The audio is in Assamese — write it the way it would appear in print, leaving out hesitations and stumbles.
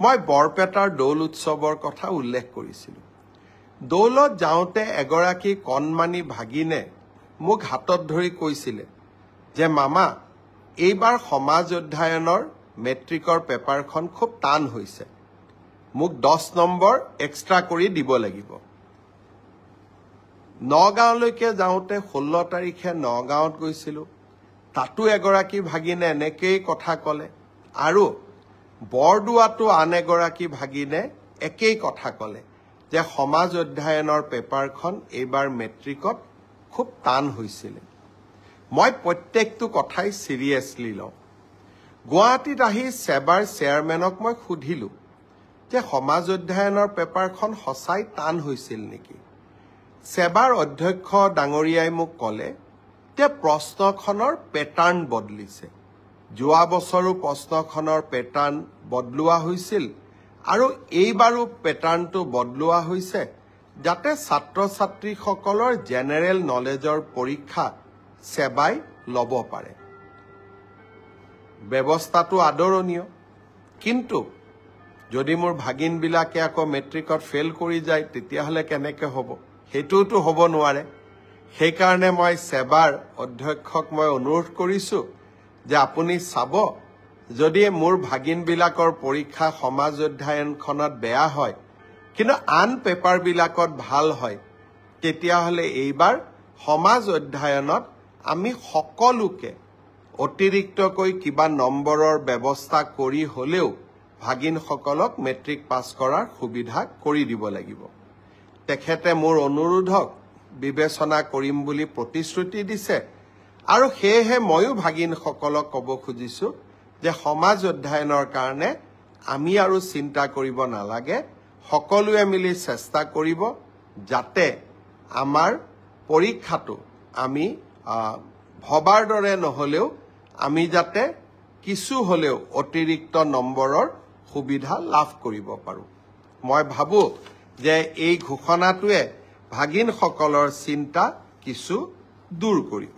মই বৰপেটাৰ দৌল উৎসৱৰ কথা উল্লেখ কৰিছিলোঁ। দৌলত যাওঁতে এগৰাকী কণমানি ভাগিনে মোক হাতত ধৰি কৈছিলে যে মামা, এইবাৰ সমাজ অধ্যয়নৰ মেট্ৰিকৰ পেপাৰখন খুব টান হৈছে, মোক 10 নম্বৰ এক্সট্ৰা কৰি দিব লাগিব। নগাঁৱলৈকে যাওঁতে 16 তাৰিখে নগাঁৱত গৈছিলোঁ, তাতো এগৰাকী ভাগিনে এনেকেই কথা ক'লে, আৰু বৰদোৱাতো আন এগৰাকী ভাগিনে একেই কথা ক'লে যে সমাজ অধ্যয়নৰ পেপাৰখন এইবাৰ মেট্ৰিকত খুব টান হৈছিলে। মই প্ৰত্যেকটো কথাই চিৰিয়াছলি লওঁ। গুৱাহাটীত আহি সেবাৰ চেয়াৰমেনক মই সুধিলোঁ যে সমাজ অধ্যয়নৰ পেপাৰখন সঁচাই টান হৈছিল নেকি। সেবাৰ অধ্যক্ষ ডাঙৰীয়াই মোক ক'লে যে প্ৰশ্নখনৰ পেটাৰ্ণ বদলিছে। যোৱা বছৰো প্ৰশ্নখনৰ পেটাৰ্ণ বদলোৱা হৈছিল আৰু এইবাৰো পেটাৰ্ণটো বদলোৱা হৈছে যাতে ছাত্ৰ ছাত্ৰীসকলৰ জেনেৰেল নলেজৰ পৰীক্ষা সেবাই ল'ব পাৰে। ব্যৱস্থাটো আদৰণীয়, কিন্তু যদি মোৰ ভাগিনবিলাকে আকৌ মেট্ৰিকত ফেইল কৰি যায় তেতিয়াহ'লে কেনেকৈ হ'ব? সেইটোতো হ'ব নোৱাৰে। সেইকাৰণে মই সেবাৰ অধ্যক্ষক মই অনুৰোধ কৰিছোঁ যে আপুনি চাব, যদি মোৰ ভাগিনবিলাকৰ পৰীক্ষা সমাজ অধ্যয়নখনত বেয়া হয় কিন্তু আন পেপাৰবিলাকত ভাল হয়, তেতিয়াহ'লে এইবাৰ সমাজ অধ্যয়নত আমি সকলোকে অতিৰিক্তকৈ কিবা নম্বৰৰ ব্যৱস্থা কৰি হ'লেও ভাগিনসকলক মেট্ৰিক পাছ কৰাৰ সুবিধা কৰি দিব লাগিব। তেখেতে মোৰ অনুৰোধক বিবেচনা কৰিম বুলি প্ৰতিশ্ৰুতি দিছে, আৰু সেয়েহে ময়ো ভাগিনসকলক ক'ব খুজিছোঁ যে সমাজ অধ্যয়নৰ কাৰণে আমি আৰু চিন্তা কৰিব নালাগে, সকলোৱে মিলি চেষ্টা কৰিব যাতে আমাৰ পৰীক্ষাটো আমি ভবাৰ দৰে নহ'লেও আমি যাতে কিছু হ'লেও অতিৰিক্ত নম্বৰৰ সুবিধা লাভ কৰিব পাৰোঁ। মই ভাবোঁ যে এই ঘোষণাটোৱে ভাগিনসকলৰ চিন্তা কিছু দূৰ কৰিব।